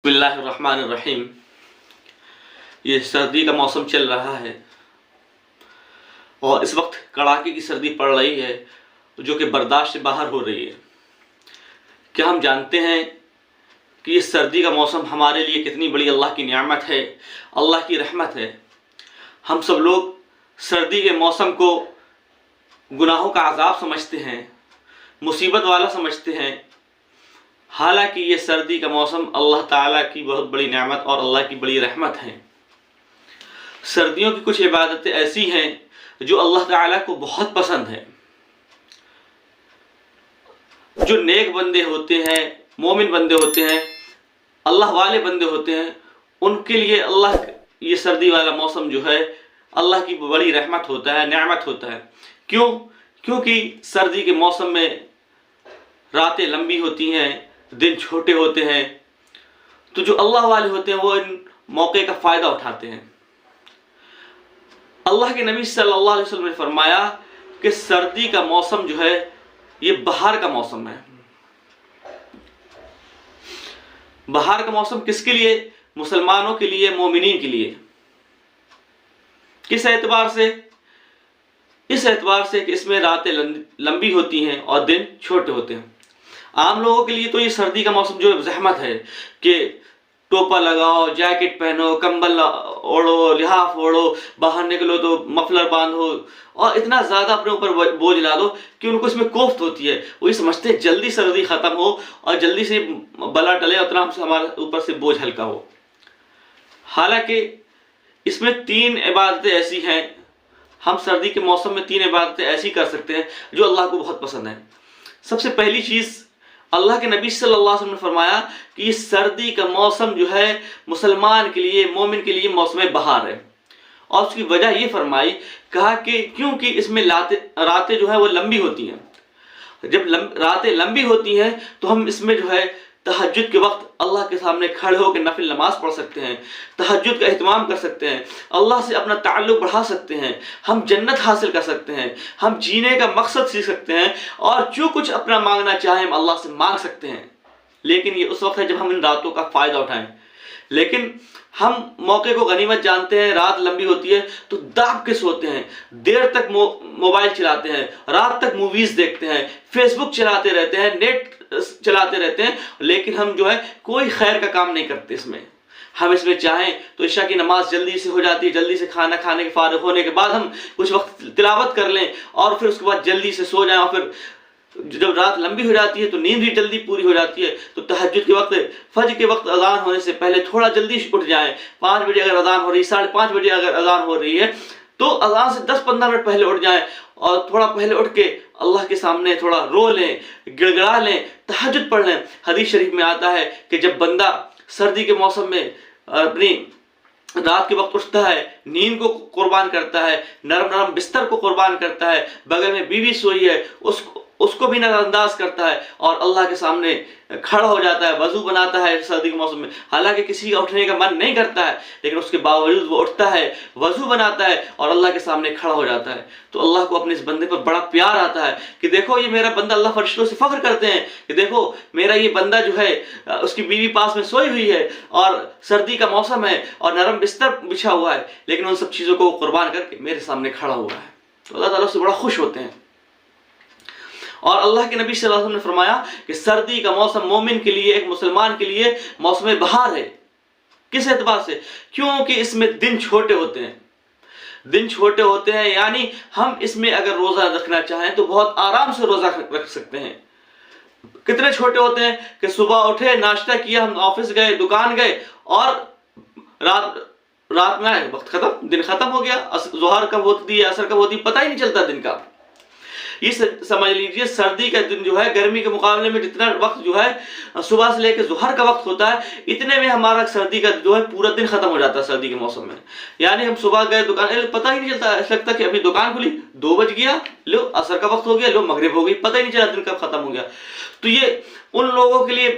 बिस्मिल्लाहिर्रहमानिर्रहीम। ये सर्दी का मौसम चल रहा है और इस वक्त कड़ाके की सर्दी पड़ रही है जो कि बर्दाश्त से बाहर हो रही है। क्या हम जानते हैं कि ये सर्दी का मौसम हमारे लिए कितनी बड़ी अल्लाह की नियामत है, अल्लाह की रहमत है। हम सब लोग सर्दी के मौसम को गुनाहों का अज़ाब समझते हैं, मुसीबत वाला समझते हैं। हालांकि ये सर्दी का मौसम अल्लाह ताला की बहुत बड़ी नेमत और अल्लाह की बड़ी रहमत है। सर्दियों की कुछ इबादतें ऐसी हैं जो अल्लाह ताला को बहुत पसंद है। जो नेक बंदे होते हैं, मोमिन बंदे होते हैं, अल्लाह वाले बंदे होते हैं, उनके लिए अल्लाह ये सर्दी वाला मौसम जो है अल्लाह की बड़ी रहमत होता है, नेमत होता है। क्यों? क्योंकि सर्दी के मौसम में रातें लंबी होती हैं, दिन छोटे होते हैं। तो जो अल्लाह वाले होते हैं वो इन मौके का फ़ायदा उठाते हैं। अल्लाह के नबी सल्लल्लाहु अलैहि वसल्लम ने फरमाया कि सर्दी का मौसम जो है ये बहार का मौसम है। बहार का मौसम किसके लिए? मुसलमानों के लिए, मोमिनीन के लिए। किस एतबार से? इस एतबार से कि इसमें रातें लंबी होती हैं और दिन छोटे होते हैं। आम लोगों के लिए तो ये सर्दी का मौसम जो जहमत है कि टोपा लगाओ, जैकेट पहनो, कंबल ओढ़ो, लिहाफ ओढ़ो, बाहर निकलो तो मफलर बांधो और इतना ज़्यादा अपने ऊपर बोझ ला दो कि उनको इसमें कोफ्त होती है। वो ये समझते हैं जल्दी सर्दी ख़त्म हो और जल्दी से बला टले, उतना हमसे हमारे ऊपर से बोझ हल्का हो। हालांकि इसमें 3 इबादतें ऐसी हैं, हम सर्दी के मौसम में 3 इबादतें ऐसी कर सकते हैं जो अल्लाह को बहुत पसंद है। सबसे पहली चीज़, अल्लाह के नबी सल्लल्लाहु अलैहि वसल्लम ने फरमाया कि सर्दी का मौसम जो है मुसलमान के लिए, मोमिन के लिए मौसम बहार है। और उसकी वजह ये फरमाई, कहा कि क्योंकि इसमें रातें जो है वो लंबी होती हैं। जब रातें लंबी होती हैं तो हम इसमें जो है तहज्जुद के वक्त अल्लाह के सामने खड़े होकर नफिल नमाज पढ़ सकते हैं, तहज्जुद का एहतमाम कर सकते हैं, अल्लाह से अपना ताल्लुक़ बढ़ा सकते हैं, हम जन्नत हासिल कर सकते हैं, हम जीने का मकसद सीख सकते हैं और जो कुछ अपना मांगना चाहें हम अल्लाह से मांग सकते हैं। लेकिन ये उस वक्त है जब हम इन रातों का फ़ायदा उठाएं। लेकिन हम मौके को गनीमत जानते हैं, रात लंबी होती है तो दाब के सोते हैं, देर तक मोबाइल चलाते हैं, रात तक मूवीज़ देखते हैं, फेसबुक चलाते रहते हैं, नेट चलाते रहते हैं, लेकिन हम जो है कोई खैर का काम नहीं करते। हम इसमें चाहें तो इशा की नमाज जल्दी से हो जाती है, जल्दी से खाना खाने के फारिग होने के बाद हम कुछ वक्त तिलावत कर लें और फिर उसके बाद जल्दी से सो जाएं और फिर जब रात लंबी हो जाती है तो नींद भी जल्दी पूरी हो जाती है। तो तहज्जुद के वक्त, फज्र के वक्त अजान होने से पहले थोड़ा जल्दी उठ जाएं। 5 बजे अगर अजान हो रही है, 5:30 बजे अगर अजान हो रही है तो अजान से 10-15 मिनट पहले उठ जाएं और थोड़ा पहले उठ के अल्लाह के सामने थोड़ा रो लें, गिड़गिड़ा लें, तहज्जुद पढ़ लें। हदीस शरीफ में आता है कि जब बंदा सर्दी के मौसम में अपनी रात के वक्त उठता है, नींद को कुर्बान करता है, नरम नरम बिस्तर को कुर्बान करता है, बगल में बीवी सोई है उसको भी नजरअंदाज करता है और अल्लाह के सामने खड़ा हो जाता है, वजू बनाता है सर्दी के मौसम में। हालांकि किसी का उठने का मन नहीं करता है, लेकिन उसके बावजूद वो उठता है, वजू बनाता है और अल्लाह के सामने खड़ा हो जाता है। तो अल्लाह को अपने इस बंदे पर बड़ा प्यार आता है कि देखो ये मेरा बंदा, अल्लाह फरिश्तों से फख्र करते हैं कि देखो मेरा ये बंदा जो है उसकी बीवी पास में सोई हुई है और सर्दी का मौसम है और नरम बिस्तर बिछा हुआ है, लेकिन उन सब चीज़ों को कुर्बान करके मेरे सामने खड़ा हुआ है। तो अल्लाह ताला से बड़ा खुश होते हैं। और अल्लाह के नबी सल्लल्लाहु अलैहि वसल्लम ने फरमाया कि सर्दी का मौसम मोमिन के लिए, एक मुसलमान के लिए मौसम बहार है। किस एतबार से? क्योंकि इसमें दिन छोटे होते हैं। दिन छोटे होते हैं यानी हम इसमें अगर रोज़ा रखना चाहें तो बहुत आराम से रोज़ा रख सकते हैं। कितने छोटे होते हैं कि सुबह उठे, नाश्ता किया, हम ऑफिस गए, दुकान गए और रात में वक्त खत्म, दिन खत्म हो गया। ज़ोहर कब होती है, असर कब होती है, पता ही नहीं चलता दिन का। ये समझ लीजिए सर्दी का दिन जो है गर्मी के मुकाबले में जितना वक्त जो है सुबह से लेकर ज़ोहर का वक्त होता है, इतने में हमारा सर्दी का जो है पूरा दिन खत्म हो जाता है सर्दी के मौसम में। यानी हम सुबह गए दुकान, पता ही नहीं चलता, ऐसा लगता कि अभी दुकान खुली 2 बज गया, लो असर का वक्त हो गया, लो मगरिब हो गई, पता ही नहीं चला दिन कब खत्म हो गया। तो ये उन लोगों के लिए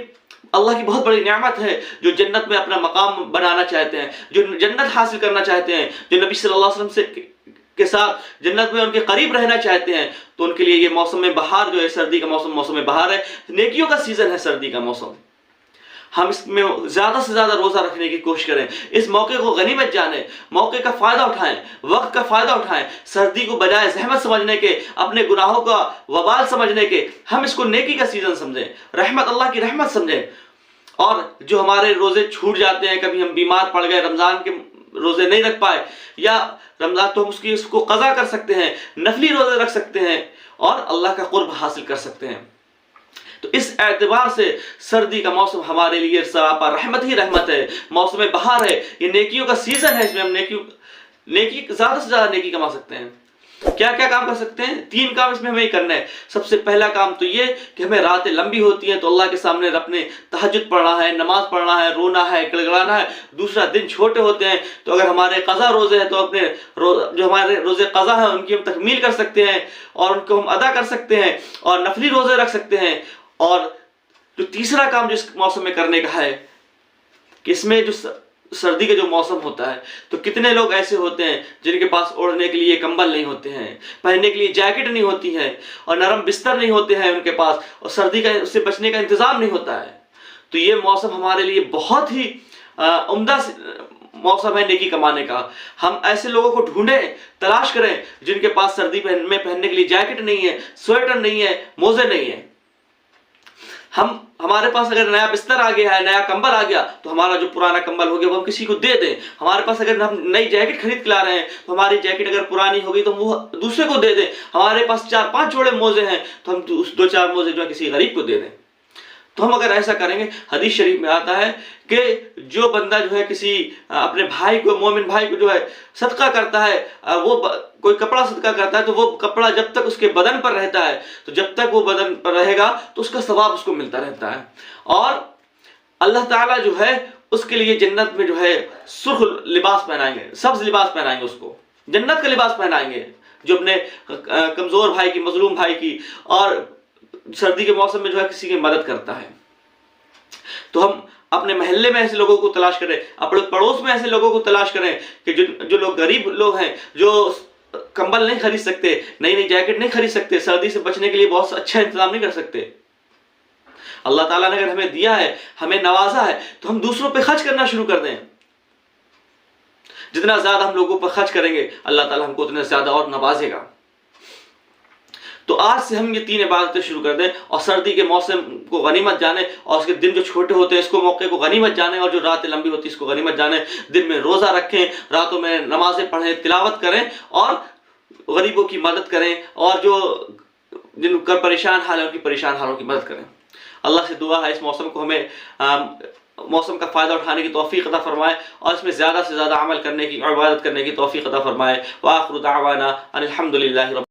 अल्लाह की बहुत बड़ी नेमत है जो जन्नत में अपना मकाम बनाना चाहते हैं, जो जन्नत हासिल करना चाहते हैं, जो नबी सल्लल्लाहु अलैहि वसल्लम से के साथ जन्नत में उनके करीब रहना चाहते हैं। तो उनके लिए ये मौसम बहार जो है, सर्दी का मौसम मौसम बहार है, नेकियों का सीजन है सर्दी का मौसम। हम इसमें ज़्यादा से ज़्यादा रोज़ा रखने की कोशिश करें, इस मौके को गनीमत जाने, मौके का फ़ायदा उठाएं, वक्त का फ़ायदा उठाएं। सर्दी को बजाय ज़हमत समझने के, अपने गुनाहों का वबाल समझने के, हम इसको नेकी का सीज़न समझें, रहमत, अल्लाह की रहमत समझें। और जो हमारे रोज़े छूट जाते हैं, कभी हम बीमार पड़ गए, रमज़ान के रोज़े नहीं रख पाए, या रमज़ान तो हम उसको क़ज़ा कर सकते हैं, नफली रोज़े रख सकते हैं और अल्लाह का क़ुर्ब हासिल कर सकते हैं। तो इस एतबार से सर्दी का मौसम हमारे लिए सरापा रहमत ही रहमत है, मौसम बहार है, ये नेकियों का सीजन है। इसमें हम नेकी ज़्यादा से ज़्यादा नेकी कमा सकते हैं। क्या क्या काम कर सकते हैं? 3 काम इसमें हमें करना है। सबसे पहला काम तो ये कि हमें रातें लंबी होती हैं तो अल्लाह के सामने अपने तहज्जुद पढ़ना है, नमाज पढ़ना है, रोना है, गिड़गिड़ाना है। दूसरा, दिन छोटे होते हैं तो अगर हमारे क़ज़ा रोज़े हैं तो अपने जो हमारे रोज़े क़ज़ा हैं उनकी हम तकमील कर सकते हैं और उनको हम अदा कर सकते हैं और नफली रोज़े रख सकते हैं। और जो तीसरा काम जो इस मौसम में करने का है कि इसमें जो सर्दी का जो मौसम होता है तो कितने लोग ऐसे होते हैं जिनके पास ओढ़ने के लिए कंबल नहीं होते हैं, पहनने के लिए जैकेट नहीं होती है और नरम बिस्तर नहीं होते हैं उनके पास, और सर्दी का उससे बचने का इंतज़ाम नहीं होता है। तो ये मौसम हमारे लिए बहुत ही उम्दा मौसम है नेकी कमाने का। हम ऐसे लोगों को ढूंढें, तलाश करें जिनके पास सर्दी में पहनने के लिए जैकेट नहीं है, स्वेटर नहीं है, मोजे नहीं है। हमारे पास अगर नया बिस्तर आ गया है, नया कंबल आ गया, तो हमारा जो पुराना कंबल हो गया वो हम किसी को दे दें। हमारे पास अगर हम नई जैकेट खरीद के ला रहे हैं तो हमारी जैकेट अगर पुरानी हो गई तो वो दूसरे को दे दें। हमारे पास 4-5 जोड़े मोजे हैं तो हम 2-4 मोजे जो है किसी गरीब को दे दें। तो हम अगर ऐसा करेंगे, हदीस शरीफ में आता है कि जो बंदा जो है किसी अपने भाई को, मोमिन भाई को जो है सदका करता है, वो कोई कपड़ा सदका करता है तो वो कपड़ा जब तक उसके बदन पर रहता है, तो जब तक वो बदन पर रहेगा तो उसका सवाब उसको मिलता रहता है। और अल्लाह ताला जो है उसके लिए जन्नत में जो है सुर्ख लिबास पहनाएंगे, सब्ज लिबास पहनाएंगे, उसको जन्नत का लिबास पहनाएंगे, जो अपने कमज़ोर भाई की, मजलूम भाई की, और सर्दी के मौसम में जो है किसी की मदद करता है। तो हम अपने मोहल्ले में ऐसे लोगों को तलाश करें, अपने पड़ोस में ऐसे लोगों को तलाश करें कि जो लोग गरीब लोग हैं, जो कंबल नहीं खरीद सकते, नई नई जैकेट नहीं खरीद सकते, सर्दी से बचने के लिए बहुत अच्छा इंतजाम नहीं कर सकते। अल्लाह ताला ने अगर हमें दिया है, हमें नवाजा है, तो हम दूसरों पे खर्च करना शुरू कर दें। जितना ज्यादा हम लोगों पर खर्च करेंगे अल्लाह ताला हमको उतना ज्यादा और नवाजेगा। तो आज से हम ये 3 इबादतें शुरू कर दें और सर्दी के मौसम को गनीमत जाने, और उसके दिन जो छोटे होते हैं इसको मौके को गनीमत जाने, और जो रातें लंबी होती है इसको गनीमत जाने। दिन में रोज़ा रखें, रातों में नमाजें पढ़ें, तिलावत करें और गरीबों की मदद करें, और जो जिनका परेशान हाल है उनकी परेशान हालों की मदद करें। अल्लाह से दुआ है इस मौसम को हमें मौसम का फ़ायदा उठाने की तौफीक अता फरमाए और इसमें ज़्यादा से ज़्यादा अमल करने की, इबादत करने की तौफीक अता फरमाए। व आखिरु दावाना अनिल हम्दुलिल्लाहि रब्बिल